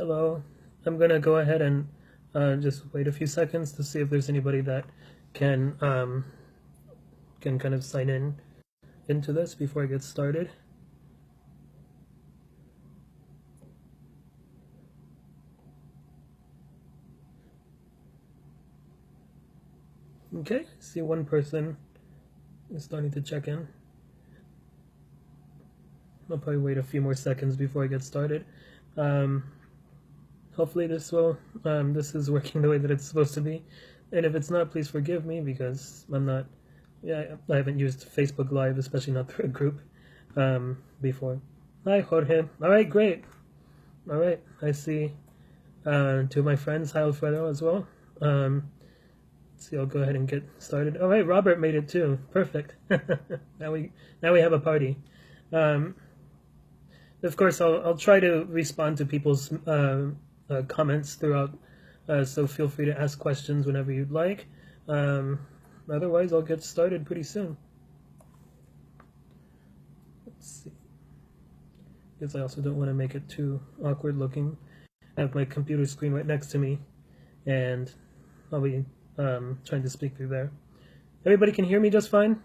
Hello. I'm gonna go ahead and just wait a few seconds to see if there's anybody that can can kind of sign in into this before I get started. Okay, see one person is starting to check in. I'll probably wait a few more seconds before I get started. Hopefully this is working the way that it's supposed to be, and if it's not, please forgive me because I haven't used Facebook Live, especially not through a group, before. Hi Jorge. All right, great. All right, I see two of my friends. Hi Alfredo as well. Let's see, I'll go ahead and get started. All right, Robert made it too. Perfect. now we have a party. Of course, I'll try to respond to people's comments throughout, so feel free to ask questions whenever you'd like. Otherwise, I'll get started pretty soon. Let's see. Because I also don't want to make it too awkward looking. I have my computer screen right next to me, and I'll be trying to speak through there. Everybody can hear me just fine?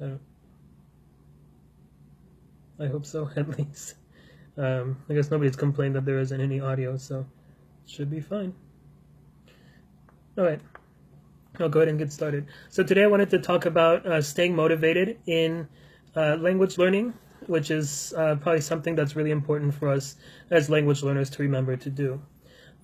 I hope so, at least. I guess nobody's complained that there isn't any audio, so it should be fine. All right, I'll go ahead and get started. So today I wanted to talk about staying motivated in language learning, which is probably something that's really important for us as language learners to remember to do.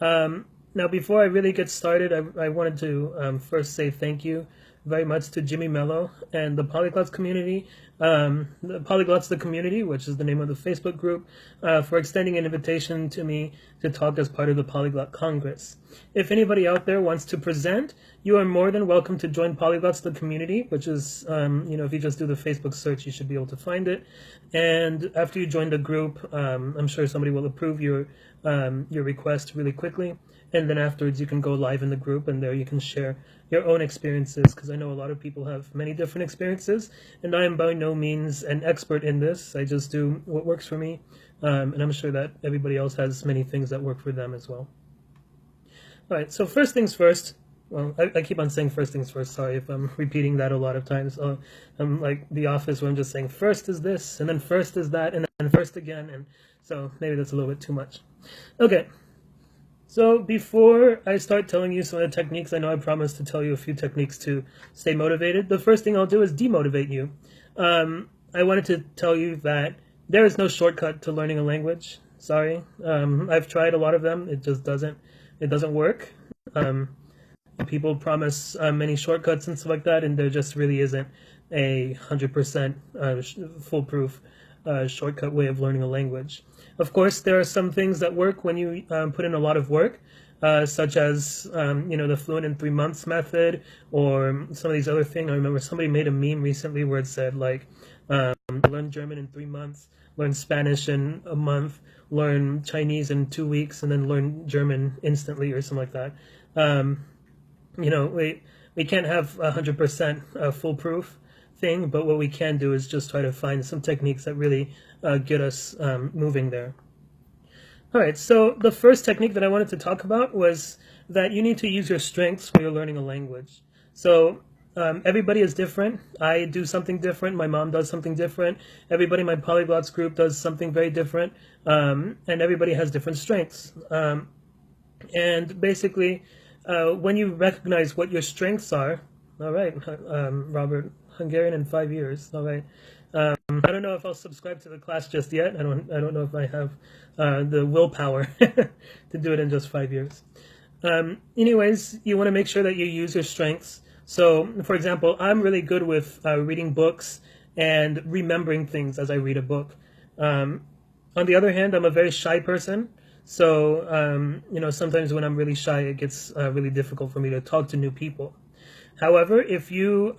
Now, before I really get started, I wanted to first say thank you very much to Jimmy Mello and the Polyglots community, the Polyglots the Community, which is the name of the Facebook group, for extending an invitation to me to talk as part of the Polyglot Congress. If anybody out there wants to present, you are more than welcome to join Polyglots the Community, which is, if you just do the Facebook search, you should be able to find it. And after you join the group, I'm sure somebody will approve your request really quickly. And then afterwards you can go live in the group, and there you can share your own experiences, because I know a lot of people have many different experiences, and I am by no means an expert in this. I just do what works for me, and I'm sure that everybody else has many things that work for them as well. All right, so first things first. Well, I keep on saying first things first. Sorry if I'm repeating that a lot of times. I'm like The Office, where I'm just saying first is this, and then first is that, and then first again, and so maybe that's a little bit too much. Okay. So before I start telling you some of the techniques, I know I promised to tell you a few techniques to stay motivated. The first thing I'll do is demotivate you. I wanted to tell you that there is no shortcut to learning a language. Sorry. I've tried a lot of them. It just doesn't work. People promise many shortcuts and stuff like that, and there just really isn't a 100% foolproof shortcut way of learning a language. Of course, there are some things that work when you put in a lot of work, such as the Fluent in 3 months method, or some of these other things. I remember somebody made a meme recently where it said like, learn German in 3 months, learn Spanish in a month, learn Chinese in 2 weeks, and then learn German instantly, or something like that. We can't have 100% foolproof thing, but what we can do is just try to find some techniques that really get us moving there. All right, so the first technique that I wanted to talk about was that you need to use your strengths when you're learning a language. So everybody is different. I do something different. My mom does something different. Everybody in my Polyglots group does something very different, and everybody has different strengths. And basically, when you recognize what your strengths are, all right, Robert, Hungarian in 5 years. All right. I don't know if I'll subscribe to the class just yet. I don't know if I have the willpower to do it in just 5 years. Anyways, you want to make sure that you use your strengths. So, for example, I'm really good with reading books and remembering things as I read a book. On the other hand, I'm a very shy person. So, sometimes when I'm really shy, it gets really difficult for me to talk to new people. However, if you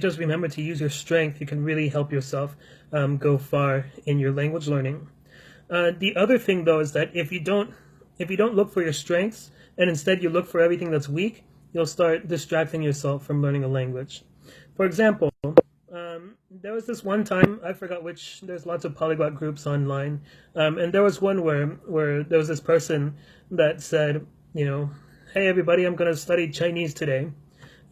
just remember to use your strength, you can really help yourself go far in your language learning. The other thing, though, is that if you don't look for your strengths, and instead you look for everything that's weak, you'll start distracting yourself from learning a language. For example, there was this one time, I forgot which, there's lots of polyglot groups online, and there was one where there was this person that said, hey everybody, I'm going to study Chinese today.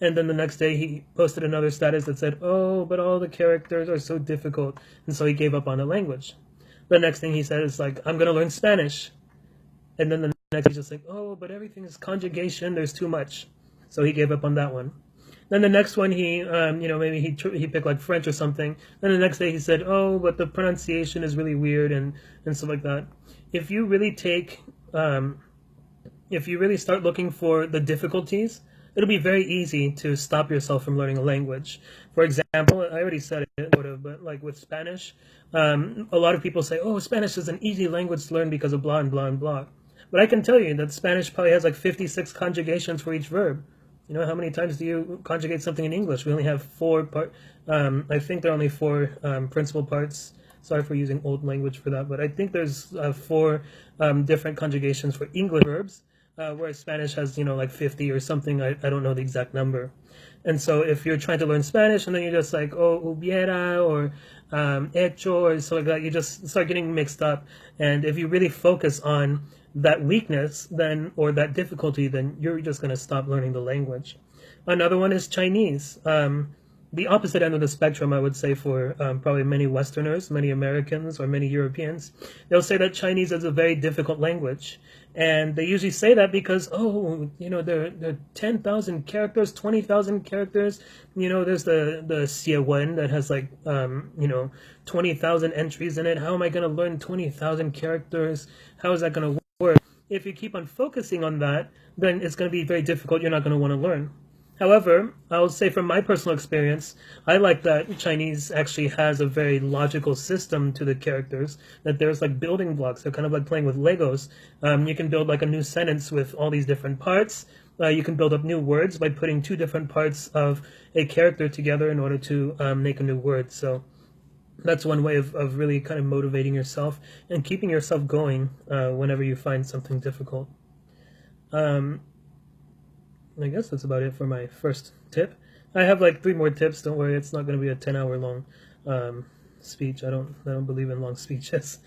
And then the next day he posted another status that said, oh, but all the characters are so difficult, and so he gave up on the language. The next thing he said is like, I'm going to learn Spanish. And then the next he's just like, oh, but everything is conjugation, there's too much. So he gave up on that one. Then the next one he, maybe he picked like French or something. Then the next day he said, oh, but the pronunciation is really weird and stuff like that. If you really start looking for the difficulties, it'll be very easy to stop yourself from learning a language. For example, I already said it, but like with Spanish, a lot of people say, oh, Spanish is an easy language to learn because of blah and blah and blah. But I can tell you that Spanish probably has like 56 conjugations for each verb. How many times do you conjugate something in English? We only have I think there are only 4 principal parts. Sorry for using old language for that, but I think there's 4 different conjugations for English verbs, whereas Spanish has, like 50 or something. I don't know the exact number. And so if you're trying to learn Spanish and then you're just like, oh, hubiera or hecho or so like that, you just start getting mixed up. And if you really focus on that weakness or that difficulty, then you're just going to stop learning the language. Another one is Chinese. The opposite end of the spectrum, I would say, for probably many Westerners, many Americans, or many Europeans. They'll say that Chinese is a very difficult language. And they usually say that because, there are 10,000 characters, 20,000 characters. There's the Xiewen that has like, 20,000 entries in it. How am I going to learn 20,000 characters? How is that going to work? If you keep on focusing on that, then it's going to be very difficult. You're not going to want to learn. However, I would say from my personal experience, I like that Chinese actually has a very logical system to the characters, that there's like building blocks. They're kind of like playing with Legos. You can build like a new sentence with all these different parts. You can build up new words by putting 2 different parts of a character together in order to make a new word. So that's one way of really kind of motivating yourself and keeping yourself going whenever you find something difficult. I guess that's about it for my first tip. I have like 3 more tips. Don't worry, it's not going to be a 10-hour long speech. I don't believe in long speeches.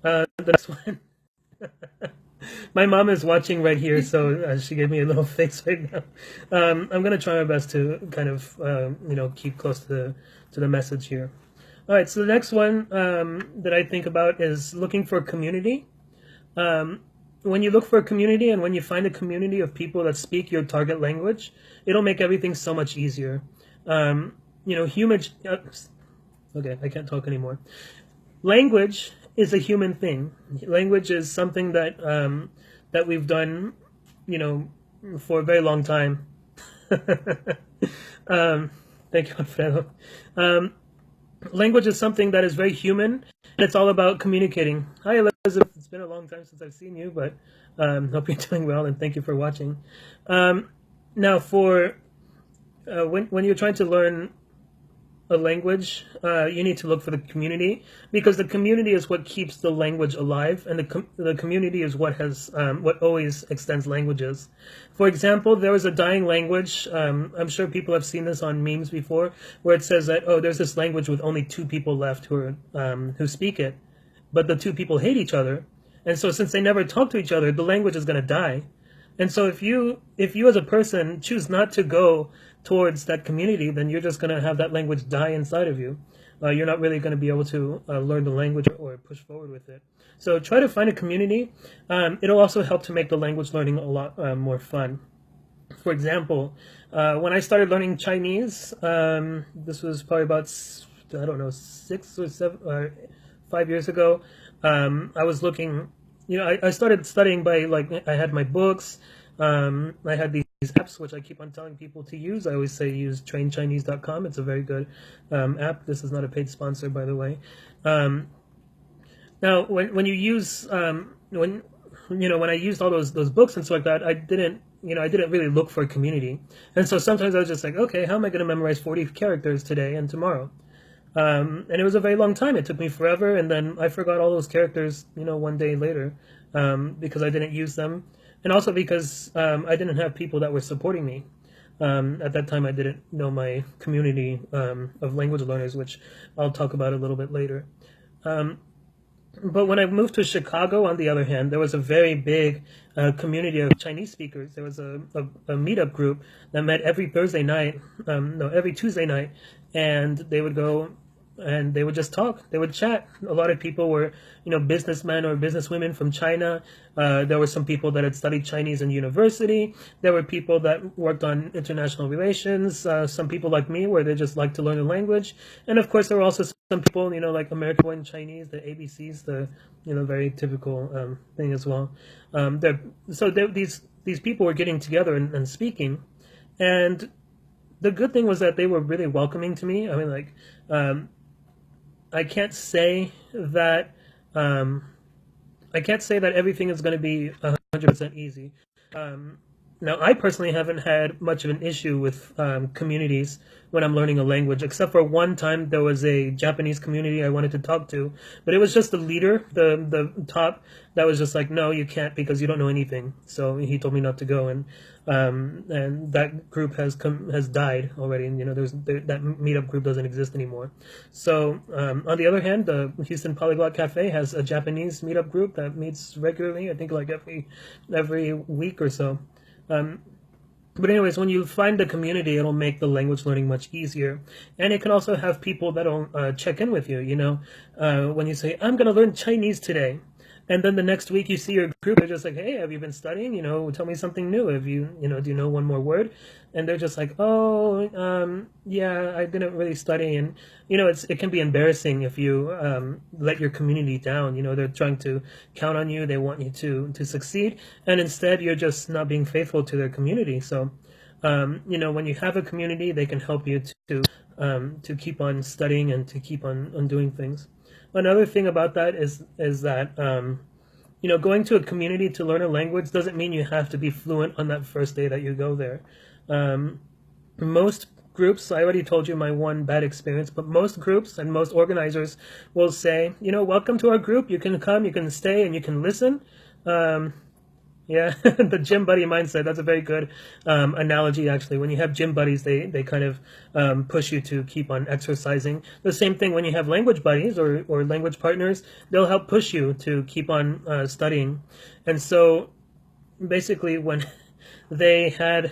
The next one. My mom is watching right here, so she gave me a little face right now. I'm going to try my best to kind of keep close to the message here. All right, so the next one that I think about is looking for community. When you look for a community and when you find a community of people that speak your target language, it'll make everything so much easier. Okay, I can't talk anymore. Language is a human thing. Language is something that that we've done, for a very long time. Thank you, Alfredo. Language is something that is very human, and it's all about communicating. Hi, Elizabeth. It's been a long time since I've seen you, but hope you're doing well, and thank you for watching. Now, for when you're trying to learn a language, you need to look for the community, because the community is what keeps the language alive, and the community is what always extends languages. For example, there was a dying language. I'm sure people have seen this on memes before, where it says that, oh, there's this language with only 2 people left who speak it, but the 2 people hate each other, and so since they never talk to each other, the language is going to die. And so if you as a person choose not to go towards that community, then you're just going to have that language die inside of you. You're not really going to be able to learn the language or push forward with it. So try to find a community. It'll also help to make the language learning a lot more fun. For example, when I started learning Chinese, this was probably about, 6 or 7 or 5 years ago. I was looking, I started studying by, I had my books. I had these apps which I keep on telling people to use. I always say use trainchinese.com. It's a very good app. This is not a paid sponsor, by the way. Now, when you use when I used all those books and stuff like that, I didn't really look for a community. And so sometimes I was just like, okay, how am I going to memorize 40 characters today and tomorrow? And it was a very long time. It took me forever, and then I forgot all those characters, one day later, because I didn't use them. And also because I didn't have people that were supporting me. At that time, I didn't know my community of language learners, which I'll talk about a little bit later. But when I moved to Chicago, on the other hand, there was a very big community of Chinese speakers. There was a meetup group that met every Thursday night, no, every Tuesday night, and they would go and they would just talk. They would chat. A lot of people were, businessmen or businesswomen from China. There were some people that had studied Chinese in university. There were people that worked on international relations. Some people like me, where they just like to learn the language. And of course, there were also some people, like American born Chinese, the ABCs, the very typical thing as well. These people were getting together and speaking, and the good thing was that they were really welcoming to me. I mean, I can't say that everything is going to be 100% easy. Now, I personally haven't had much of an issue with communities when I'm learning a language, except for one time there was a Japanese community I wanted to talk to, but it was just the leader, the top, that was just like, no, you can't because you don't know anything. So he told me not to go, and that group has died already, and that meetup group doesn't exist anymore. So on the other hand, the Houston Polyglot Cafe has a Japanese meetup group that meets regularly. I think like every week or so. But anyways, when you find the community, it'll make the language learning much easier. And it can also have people that'll check in with you, when you say, I'm going to learn Chinese today. And then the next week you see your group, they're just like, hey, have you been studying? Tell me something new. Have you, do you know one more word? And they're just like, oh, yeah, I didn't really study. And, it can be embarrassing if you let your community down. They're trying to count on you. They want you to succeed. And instead, you're just not being faithful to their community. So, when you have a community, they can help you to keep on studying and to keep on doing things. Another thing about that is that, going to a community to learn a language doesn't mean you have to be fluent on that first day that you go there. Most groups, I already told you my one bad experience, but most groups and most organizers will say, welcome to our group. You can come, you can stay, and you can listen. Yeah, the gym buddy mindset, that's a very good analogy, actually. When you have gym buddies, they kind of push you to keep on exercising. The same thing when you have language buddies or language partners, they'll help push you to keep on studying. And so basically when they had,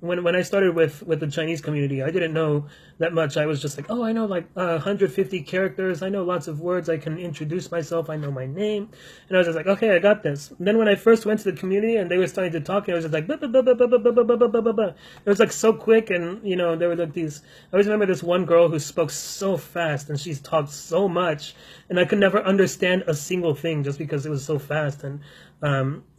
when I started with the Chinese community, I didn't know that much. I was just like, oh, I know like 150 characters. I know lots of words. I can introduce myself. I know my name. And I was just like, okay, I got this. And then when I first went to the community and they were starting to talk, I was just like, it was like so quick. And, there were like these, I always remember this one girl who spoke so fast and she talked so much. And I could never understand a single thing just because it was so fast. And,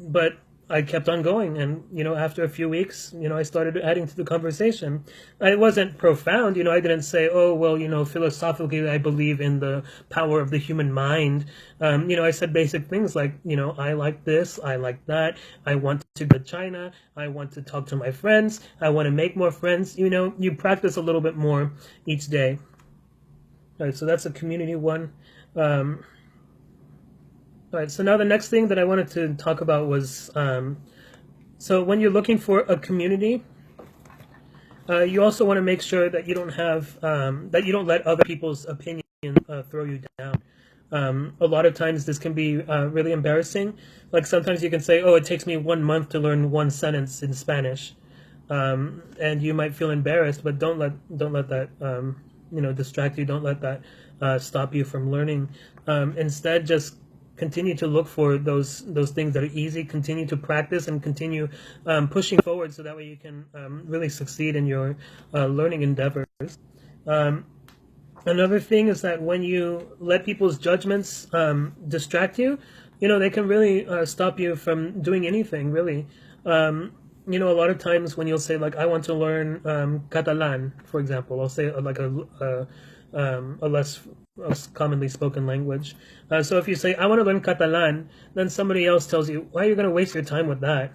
but I kept on going, and after a few weeks, I started adding to the conversation. It wasn't profound, I didn't say, oh well, philosophically I believe in the power of the human mind. I said basic things like, I like this, I like that, I want to go to China, I want to talk to my friends, I want to make more friends. You practice a little bit more each day. All right, so that's a community one. All right, so now the next thing that I wanted to talk about was, so when you're looking for a community, you also want to make sure that you don't have, that you don't let other people's opinion throw you down. A lot of times this can be really embarrassing. Like sometimes you can say, oh, it takes me 1 month to learn one sentence in Spanish. And you might feel embarrassed, but don't let that, distract you. Don't let that stop you from learning. Instead, just continue to look for those things that are easy, continue to practice, and continue pushing forward so that way you can really succeed in your learning endeavors. Another thing is that when you let people's judgments distract you, they can really stop you from doing anything, really. A lot of times when you'll say, like, I want to learn Catalan, for example, I'll say like a less commonly spoken language. So if you say, I want to learn Catalan, then somebody else tells you, why are you going to waste your time with that?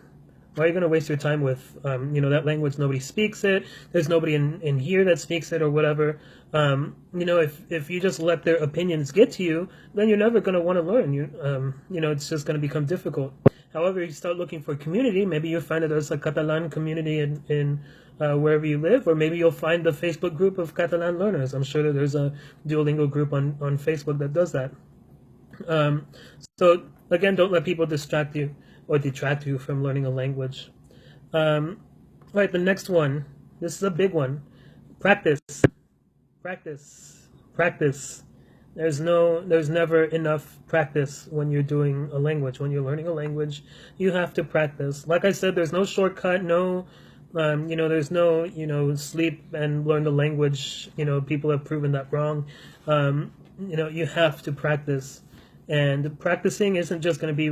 Why are you going to waste your time with, that language? Nobody speaks it. There's nobody in here that speaks it or whatever. If you just let their opinions get to you, then you're never going to want to learn. It's just going to become difficult. However, you start looking for community. Maybe you find that there's a Catalan community in wherever you live, or maybe you'll find the Facebook group of Catalan learners. I'm sure that there's a Duolingo group on Facebook that does that. So again, don't let people distract you or detract you from learning a language. Right, the next one. This is a big one. Practice, practice, practice. There's never enough practice when you're doing a language. When you're learning a language, you have to practice. Like I said, there's no shortcut, there's no, sleep and learn the language. People have proven that wrong. You have to practice. And practicing isn't just going to be,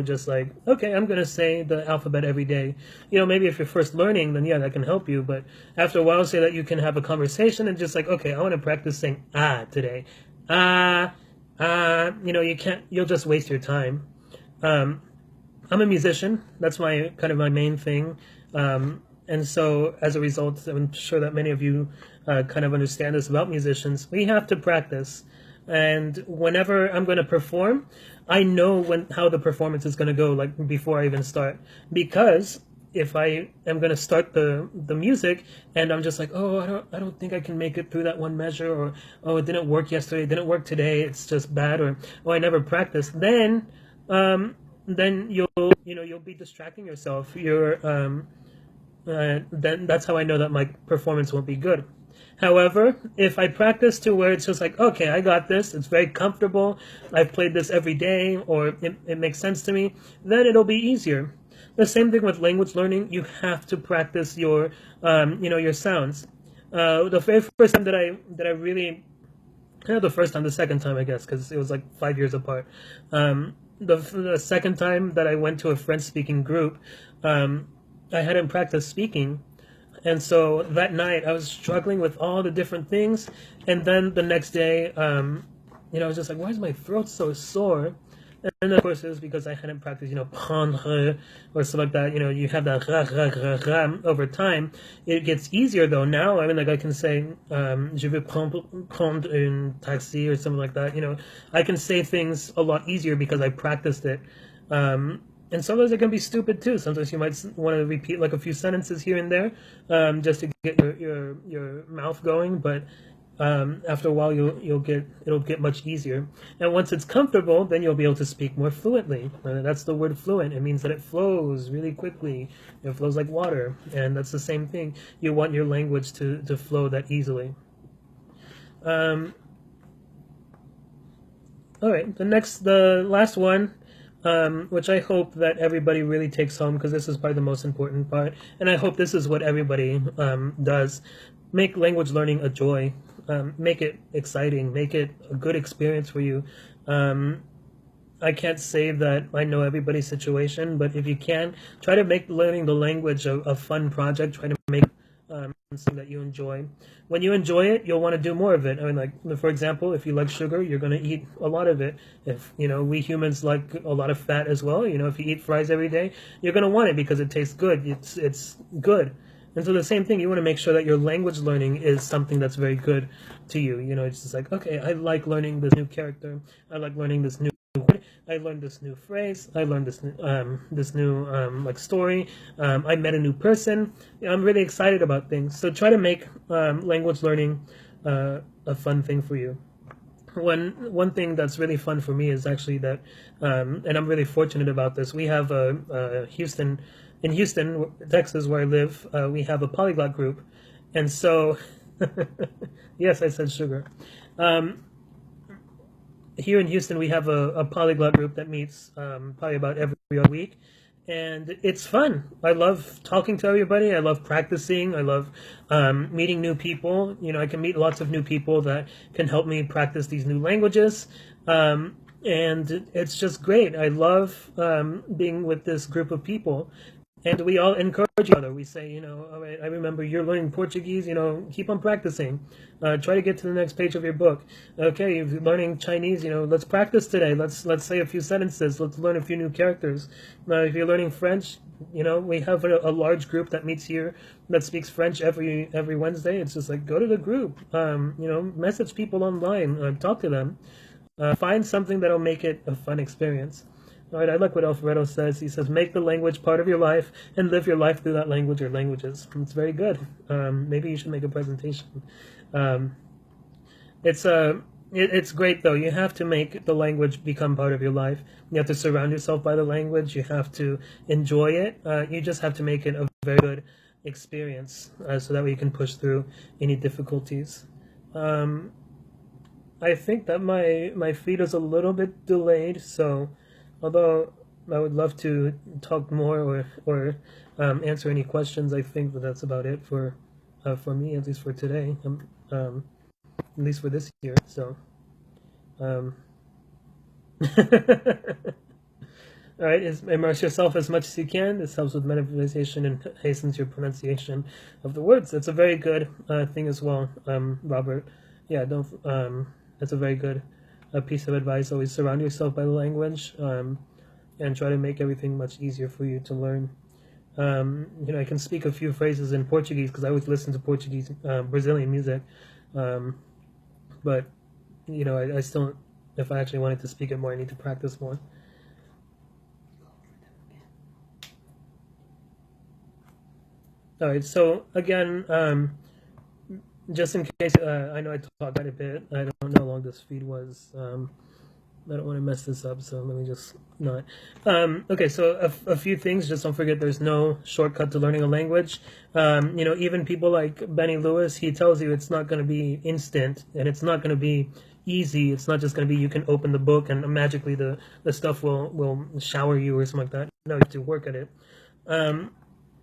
just like, okay, I'm going to say the alphabet every day. Maybe if you're first learning, then yeah, that can help you. But after a while, say that you can have a conversation and just like, okay, I want to practice saying today. You'll just waste your time. I'm a musician. That's my main thing. And so as a result, I'm sure that many of you kind of understand this about musicians. We have to practice. And whenever I'm going to perform, I know how the performance is going to go, like before I even start. Because if I am going to start the music and I'm just like, oh, I don't think I can make it through that one measure, or oh, it didn't work yesterday, it didn't work today, it's just bad, or oh, I never practiced, then you'll be distracting yourself. Then that's how I know that my performance won't be good. However, if I practice to where it's just like, okay, I got this, it's very comfortable, I've played this every day, or it makes sense to me, then it'll be easier. The same thing with language learning. You have to practice your sounds. The very first time that I really, not the first time, the second time, I guess, because it was like 5 years apart. The second time that I went to a French-speaking group, I hadn't practiced speaking. And so that night I was struggling with all the different things. And then the next day, I was just like, why is my throat so sore? And of course it was because I hadn't practiced, prendre or stuff like that. You have that ra over time. It gets easier though. Now, I can say, je vais prendre un taxi or something like that. I can say things a lot easier because I practiced it. And sometimes it can be stupid too. Sometimes you might want to repeat like a few sentences here and there, just to get your mouth going. But after a while, it'll get much easier. And once it's comfortable, then you'll be able to speak more fluently. That's the word fluent. It means that it flows really quickly. It flows like water, and that's the same thing. You want your language to flow that easily. All right, the last one. Which I hope that everybody really takes home, because this is probably the most important part, and I hope this is what everybody does. Make language learning a joy. Make it exciting. Make it a good experience for you. I can't say that I know everybody's situation, but if you can, try to make learning the language a fun project. Try to make something that you enjoy. When you enjoy it, you'll want to do more of it. For example, if you like sugar, you're going to eat a lot of it. If we humans like a lot of fat as well, if you eat fries every day, you're going to want it because it tastes good. It's good. And so the same thing, you want to make sure that your language learning is something that's very good to you. It's just like, okay, I like learning this new character. I like learning this new word. I learned this new phrase. I learned this new story. I met a new person. I'm really excited about things. So try to make language learning a fun thing for you. One thing that's really fun for me is actually that, and I'm really fortunate about this. We have in Houston, Texas, where I live, we have a polyglot group, and so yes, I said sugar. Here in Houston, we have a polyglot group that meets probably about every other week, and it's fun. I love talking to everybody. I love practicing. I love meeting new people. I can meet lots of new people that can help me practice these new languages, and it's just great. I love being with this group of people. And we all encourage each other. We say, all right, I remember you're learning Portuguese, keep on practicing. Try to get to the next page of your book. Okay, if you're learning Chinese, let's practice today. Let's say a few sentences. Let's learn a few new characters. If you're learning French, we have a large group that meets here that speaks French every Wednesday. It's just like, go to the group, message people online, talk to them. Find something that'll make it a fun experience. All right, I like what Alfredo says. He says, make the language part of your life and live your life through that language or languages. It's very good. Maybe you should make a presentation. Um, it's great, though. You have to make the language become part of your life. You have to surround yourself by the language. You have to enjoy it. You just have to make it a very good experience so that way you can push through any difficulties. I think that my feed is a little bit delayed, so although I would love to talk more or answer any questions, I think that's about it for me, at least for today, at least for this year. So, all right, immerse yourself as much as you can. This helps with memorization and hastens your pronunciation of the words. That's a very good thing as well, Robert. Yeah, don't. That's a very good piece of advice. Always surround yourself by the language and try to make everything much easier for you to learn. I can speak a few phrases in Portuguese because I always listen to Portuguese, Brazilian music. But, I still, if I actually wanted to speak it more, I need to practice more. All right, so again, just in case, I know I talked quite a bit. I don't know how long this feed was. I don't want to mess this up, so let me just not. Okay, so a few things. Just don't forget there's no shortcut to learning a language. Even people like Benny Lewis, he tells you it's not going to be instant, and it's not going to be easy. It's not just going to be you can open the book and magically the stuff will shower you or something like that. No, you have to work at it.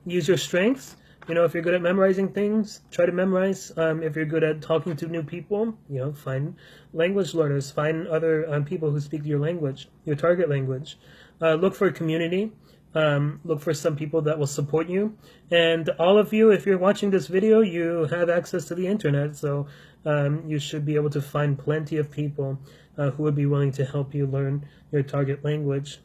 Use your strengths. If you're good at memorizing things, try to memorize. If you're good at talking to new people, find language learners, find other people who speak your language, your target language. Look for a community. Look for some people that will support you. And all of you, if you're watching this video, you have access to the internet, so you should be able to find plenty of people who would be willing to help you learn your target language.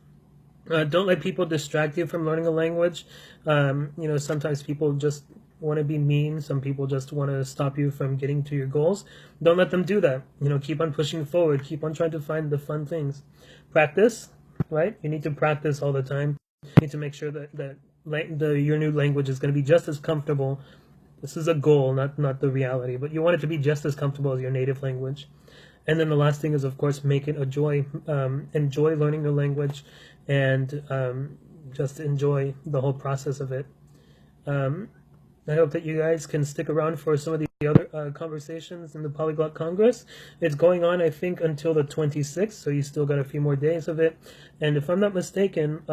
Don't let people distract you from learning a language. Sometimes people just want to be mean. Some people just want to stop you from getting to your goals. Don't let them do that. Keep on pushing forward. Keep on trying to find the fun things. Practice, right? You need to practice all the time. You need to make sure that your new language is going to be just as comfortable. This is a goal, not the reality. But you want it to be just as comfortable as your native language. And then the last thing is, of course, make it a joy. Enjoy learning the language and just enjoy the whole process of it. I hope that you guys can stick around for some of the other conversations in the Polyglot Congress. It's going on, I think, until the 26th, so you still got a few more days of it. And if I'm not mistaken,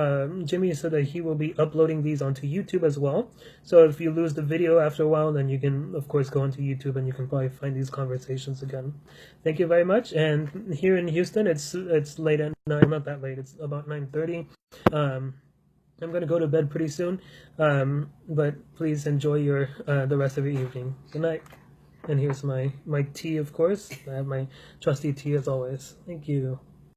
Jimmy said that he will be uploading these onto YouTube as well. So if you lose the video after a while, then you can, of course, go onto YouTube and you can probably find these conversations again. Thank you very much. And here in Houston, it's late at night. Not that late. It's about 9:30. I'm going to go to bed pretty soon, but please enjoy the rest of your evening. Good night. And here's my tea, of course. I have my trusty tea as always. Thank you.